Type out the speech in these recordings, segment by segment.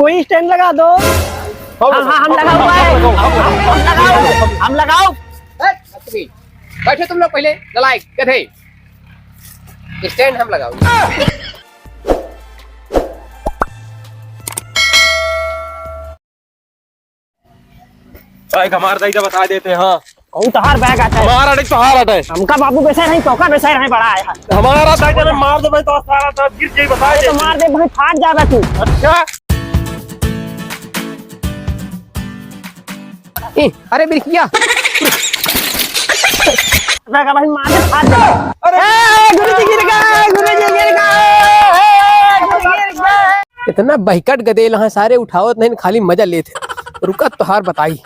कोई स्टैंड लगा दो। हम लगा हुआ है। हम लगाओ। बैठे तुम लोग पहले नलायक गधे। स्टैंड हम लगाओ। हमारा दाई बता देते। हाँ कौन तोहार बैग आता है? हमारा नहीं तोहार आता है। हमका बाबू बेचा नहीं, चौका बेचा नहीं बड़ा है। हमारा दाई ने मार दे भाई तो सारा तो गिर जाई बता दे। तो मार दे भाई, फाट जाएगा तू। अच्छा अरे बिरकिया भाई मार दे, फाट जाएगा। अरे गुरुजी गिर गए, गुरुजी गिर गए। इतना बहकट गदेल हाँ, सारे उठावत नहीं, खाली मजा लेते। रुका तोहार बताई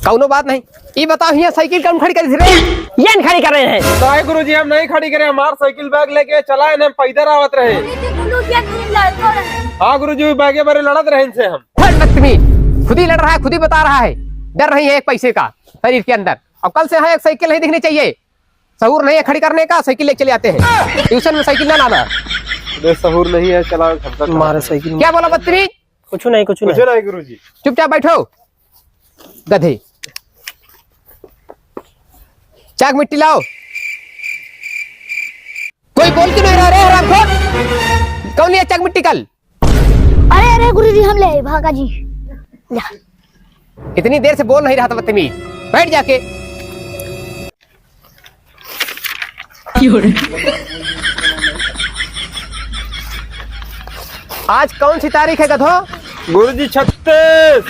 कौनो बात नहीं। ये बताओ यहाँ साइकिल कौन खड़ी करी रे? ये खड़ी कर रहे हैं। नहीं गुरुजी हम नहीं खड़ी करे, हमार साइकिल बैग लेके चला है, पैदल आवत रहे। हाँ गुरुजी बैगे बारे लड़त रहे इनसे हम। बदतमीज, खुद ही लड़ रहा है, खुद ही बता रहा है, डर नहीं है एक पैसे का शरीर के अंदर। अब कल से है एक साइकिल नहीं दिखनी चाहिए। सहूर नहीं है खड़ी करने का, साइकिल लेके चले आते हैं। ट्यूशन में साइकिल ना लाना। सहूर नहीं है, चला हमारा साइकिल। क्या बोला बदतमीज? कुछ नहीं गुरुजी। चुपचाप बैठो गधे। चाक मिट्टी लाओ। कोई बोल क्यों नहीं रहा रे हरामखोर? कौन लिया चाक मिट्टी कल? अरे अरे गुरुजी हम ले भागा जी। इतनी देर से बोल नहीं रहा था बदतमीज, बैठ जाके। आज कौन सी तारीख है गधो? गुरुजी 36।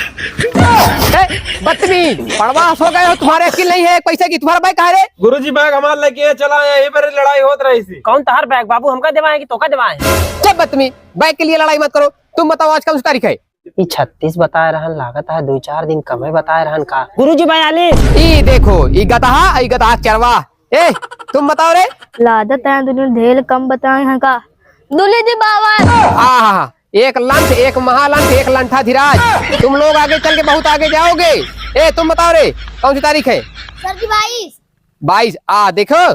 बदतमीज, पड़वास हो गए हो, तुम्हारे अकिल नहीं है पैसे की। तुम्हारा बैग कहाँ है रे? गुरुजी बैग हमारे लेके चला है, यही पर लड़ाई होत रही थी। कौन तोहार बैग बाबू? हमका देवा है कि तोका देवा है? सब बदतमीज, बैग के लिए लड़ाई मत करो। तुम बताओ आज कौन सी तारीख है? 36 बताए रहन, लागत है 2-4 दिन कम है बताए रहन का। गुरुजी 42। ई देखो, ई गधा चरवा। ए तुम बताओ रे। लागत है दुनिया ढेर कम बताए हैं का। दुले जी बाबा। हाँ, एक लंठ, एक महालंठ, एक लंठा धीराज। तुम लोग आगे चल के बहुत आगे जाओगे। ए तुम बताओ रे कौन सी तारीख है? सर जी 22। 22। देखो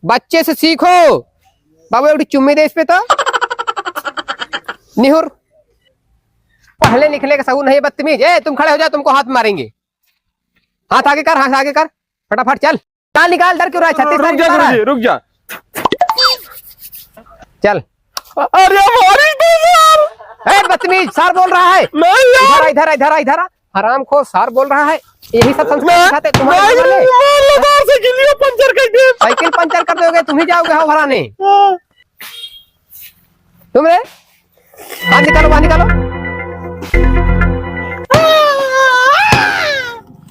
बच्चे से सीखो। बाबू एवढी चुम्मी दे इस पे तो निहुर। पहले निकले का सहू नहीं बदतमीज। ए तुम खड़े हो जाओ, तुमको हाथ मारेंगे। हाथ आगे कर, हाथ आगे कर, फटाफट चल। चाल निकाल, डर क्यों रहा है? 36 रुक जा। चल। अरे हमारी बदतमीज, सार बोल रहा है। इधर हरामखोर, सार बोल रहा है। यही सब संस्कार सिखाते तुम्हारे वाले। साइकिल पंचर कर दोगे, तुम ही जाओगे हवा भराने। तुम रे हाथ निकालो, बाहर निकालो।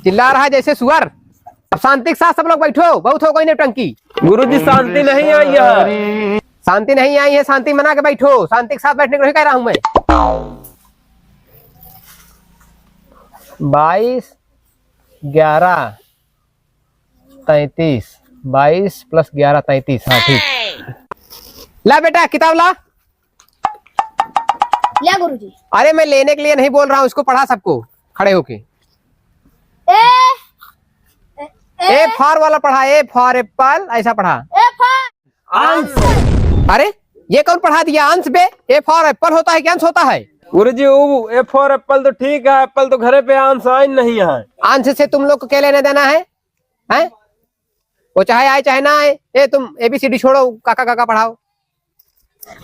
चिल्ला रहा है जैसे सुअर। अब शांति के साथ सब लोग बैठो, बहुत हो गई नौटंकी। गुरुजी शांति नहीं आई है। शांति नहीं आई है, शांति मना के बैठो। शांति के साथ बैठने को नहीं कह रहा हूं मैं। 22 11 33। 22 + 11 33। हाँ ठीक। ला बेटा किताब ला। लिया गुरुजी। अरे मैं लेने के लिए नहीं बोल रहा हूँ, इसको पढ़ा सबको खड़े होके। ए फॉर वाला पढ़ा, ए फॉर एप्पल, ऐसा पढ़ा। अंश। अरे ये कौन पढ़ा दिया अंश पे? ए फॉर एप्पल होता है कि अंश होता है? गुरुजी ए फॉर एप्पल तो ठीक है, एप्पल तो घरे पे अंश आए नहीं है। अंश से तुम लोग को क्या लेने देना है? हैं? वो चाहे आए चाहे ना आए। ए तुम ABCD छोड़ो, काका पढ़ाओ।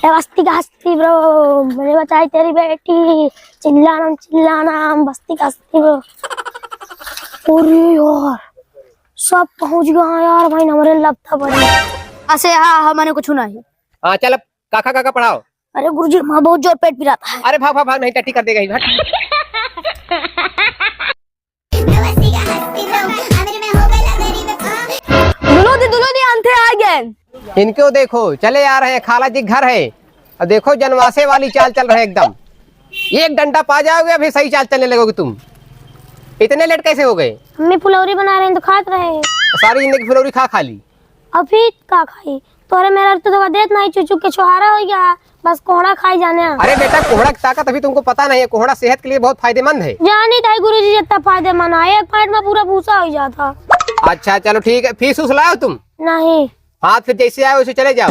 बस्ती का हस्ती ब्रो, मुझे बचाई तेरी बेटी। चिल्लाना बस्ती का हस्ती ब्रो। अरे यार सब पहुंच गया यार भाई, हमारे लगता बड़ी ऐसे। हाँ मैंने कुछ नहीं। हाँ चल अब काका पढ़ाओ। अरे गुरुजी माँ बहुत जोर पेट पिराता है। अरे भाग नहीं, टट्टी कर देगा ही। दुलो दी अंधे आ गए। इनको देखो चले आ रहे हैं, खाला जी घर है। और देखो जनवासे वाली चाल चल रहे एकदम। एक डंडा पा जाओगे अभी सही चाल चलने लगोगे तुम। इतने लेट कैसे हो गए? मम्मी फुलौरी बना रहे हैं तो खाते रहे। सारी जिंदगी फुलौरी खा ली। अभी का खाई तोरे मेरा तो देत नहीं, चुचुक के छोहारा हो गया, बस कोहड़ा खाई जाने। अरे बेटा कोहड़ा की ताकत अभी तुमको पता नहीं है। कोहड़ा सेहत के लिए बहुत फायदेमंद है। जानी था गुरुजी जितना फायदेमंद है, एक फाइट में पूरा भूसा हो जाता। अच्छा चलो ठीक है, फीस उस लाओ तुम। नहीं। हाँ फिर जैसे आए वैसे चले जाओ।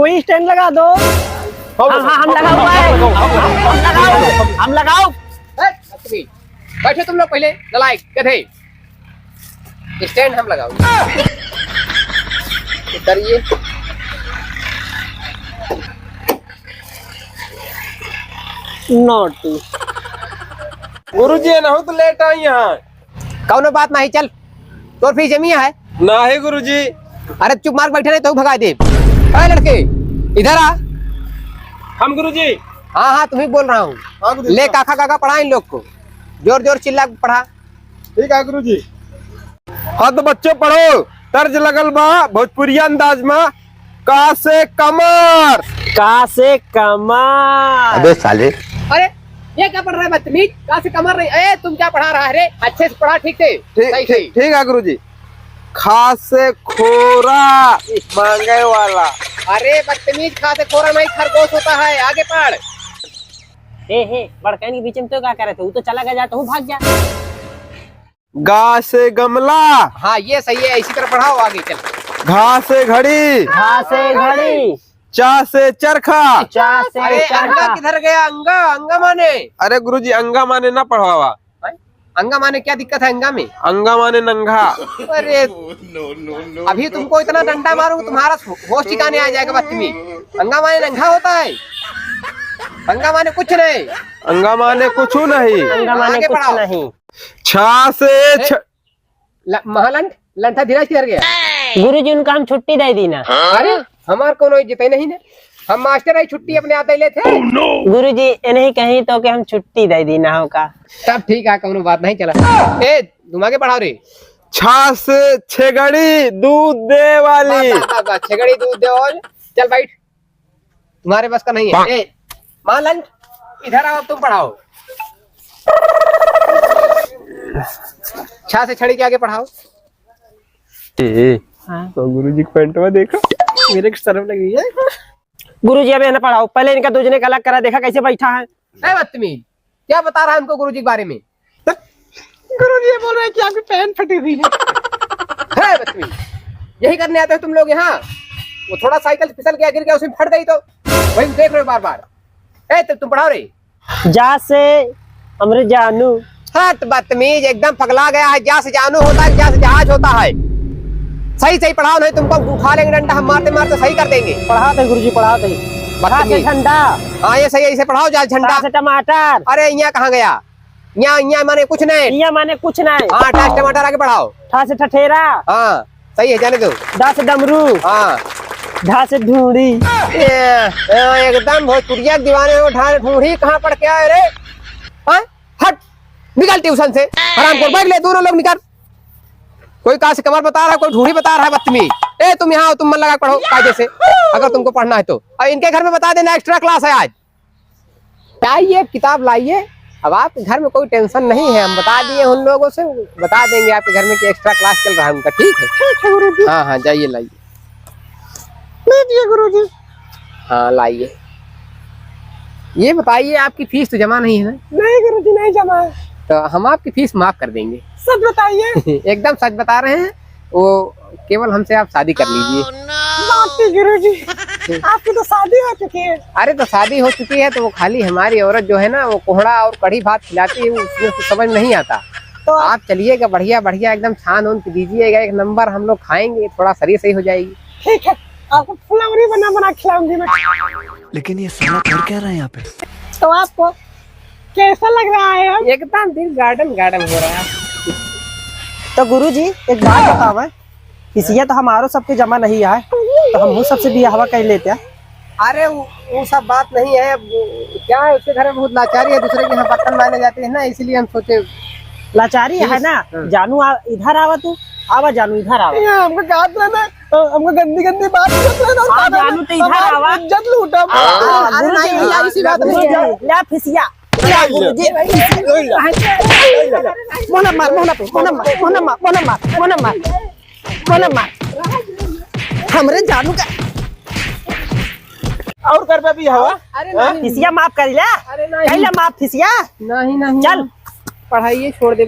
कोई स्टैंड लगा दो। हम लगा हुआ है। हम लगाओ। बैठो तुम लोग पहले, नलायक गधे। स्टैंड हम लगाओ। उतरिए। नोटी गुरुजी ना हो तो लेट आई यहाँ। कौनो बात नहीं, चल तो फीस जमी है ना है गुरुजी। अरे चुप मार बैठे नहीं तो भगा दे। अरे लड़के इधर आ। हम गुरुजी। हाँ हाँ तुम्हें बोल रहा हूँ। हाँ गुरुजी। ले काका काका पढ़ा इन लोग को, जोर जोर चिल्ला के पढ़ा। ठीक है गुरुजी। हाँ तो बच्चों पढ़ो। तर्ज लगल बा भोजपुरिया अंदाज में। का से कमर। का से कमर। अबे साले, अरे ये क्या पढ़ रहा है बदतमीज? कहाँ से कमर नहीं? ए तुम क्या पढ़ा रहा है रे? अच्छे से पढ़ा, ठीक से सही सही। ठीक है गुरुजी। खा से खोरा मांगे वाला। अरे बदतमीज, खा से खोरा नहीं खरगोश होता है। आगे पढ़। हे बड़कैन के बीच में तो क्या कर रहे थे? वो तो चला गया, जाता हूँ भाग जा। गा से गमला। हाँ ये सही है, इसी तरह पढ़ाओ आगे चल। घा से घड़ी। घा से घड़ी। चा से चरखा। चा से अरे अंगा चरखा। किधर गया? अंगा अंगा माने। अरे गुरुजी अंगा माने ना पढ़वावा। अंगा माने क्या दिक्कत है अंगा में? अंगा माने नंगा। अरे अभी तुमको इतना डंडा मारूंगा तुम्हारा होश ठिकाने आ जाएगा बदतमीज। अंगा माने नंगा होता है? अंगा माने कुछ नहीं। अंगा माने कुछ नहीं। अंगा माने आगे कुछ पढ़ाओ। नहीं। छा से महालंठ लंठा धीरज किधर गया? गुरुजी उनका हम छुट्टी दे दी ना। अरे हमार कोनो इज्जत नहीं ने। हम मास्टर आई छुट्टी अपने आते ले थे। गुरुजी नहीं कहीं तो कि हम छुट्टी दे दी ना होगा। सब ठीक है, कोनो बात नहीं। चला ए तुम आगे पढ़ाओ रे। छा से छेगड़ी दूध दे वाली। छेगड़ी दूध दे और चल बैठ, तुम्हारे बस का नहीं है। ए महालंठ इधर आओ, तुम पढ़ाओ। छा से छड़ी के आगे पढ़ाओ। तो गुरुजी की पेंटवा देखो, मेरे को शर्म लगी है। गुरुजी अभी ना पढ़ाओ, पहले इनका दूसरे का अलग करा, देखा कैसे बैठा है। ए बदतमीज, क्या बता रहा है उनको गुरुजी के बारे में? गुरुजी ये बोल रहे हैं कि आपकी पैंट फटी हुई है बदतमीज, यही करने आते हो तुम लोग यहाँ? वो थोड़ा साइकिल फिसल गया, गिर गया, उसमें फट गई तो वही देख रहे हो बार बार। ए तो तुम पढ़ाओ रे। जा से हमरे जानू। हट बदतमीज, एकदम पगला गया है। जा से जानू होता है, जा से जहाज होता है। सही सही पढ़ाओ, नहीं तुमको उठा लेंगे डंडा, हम मारते मारते सही कर देंगे। पढ़ाते गुरुजी पढ़ाते। जा से झंडा। हाँ ये सही है, इसे पढ़ाओ। जा झंडा से टमाटर। अरे यहाँ कहाँ गया? यहाँ माने कुछ नहीं। यहाँ माने कुछ नहीं। हाँ टास टमाटर आगे बढ़ाओ। ठा से ठठेरा। हाँ सही है, जाने दो। डा से डमरू। हाँ ढा से ढूंढी। एकदम भोजपुरिया दीवाने हो। ढूंढी कहाँ पढ़ के आए रे? हाँ हट, निकल ट्यूशन से। आराम कर, बैठ ले दोनों लोग निकल। कोई कहाँ से कमर बता रहा है, कोई ढूंढी बता रहा है बदतमीज। ए तुम यहाँ आओ, तुम मन लगा पढ़ो कायदे से, अगर तुमको पढ़ना है तो। और इनके घर में बता देना एक्स्ट्रा क्लास है आज। आइए किताब लाइए। अब आपके घर में कोई टेंशन नहीं है, हम बता दिए उन लोगों से, बता देंगे आपके घर में कि एक्स्ट्रा क्लास चल रहा है उनका। ठीक है गुरुजी। हाँ हाँ जाइए लाइए। गुरुजी। हाँ लाइए। ये बताइए आपकी फीस तो जमा नहीं है ना? नहीं गुरुजी नहीं जमा है। तो हम आपकी फीस माफ कर देंगे। सच बताइए। एकदम सच बता रहे हैं। वो केवल हमसे आप शादी कर लीजिए। गुरुजी आपकी तो शादी हो चुकी है। अरे तो शादी हो चुकी है तो वो खाली हमारी औरत जो है ना, वो कोहड़ा और कढ़ी भात खिलाती है, उसमें तो समझ नहीं आता। तो आप चलिएगा, बढ़िया बढ़िया एकदम छान उन दीजिएगा, एक नंबर हम लोग खाएंगे, थोड़ा शरीर सही हो जाएगी। ठीक है, आपको फुलौरी बना खिलाऊंगी मैं। लेकिन ये साला कर क्या रहा है यहाँ पे? तो आपको कैसा लग रहा है? एकदम दिल गार्डन गार्डन हो रहा है। तो गुरुजी एक बात बताओ, किसिया तो हमारो सबके जमा नहीं आए, तो हम वो सबसे भी हवा कह लेते हैं। अरे वो सब बात नहीं है। क्या है, उसके घर में बहुत लाचारी है, दूसरे के यहाँ बर्तन माने जाते हैं ना, इसलिए हम सोचे। लाचारी है ना? जानू इधर आवा, तू आवा जानू इधर आवा। हमको गात रहना, हमको गंदी गंदी बात जानू तो इधर आवा। इज्जत लूटा। ऐसी बात नहीं है। ला फिसिया गुरुजी। मोना मार हमरे जानू का और कर भी हवा। अरे फिसिया माफ कर लिया। अरे नहीं। कहला माफ फिसिया। नहीं चल पढ़ाइए, छोड़ दे।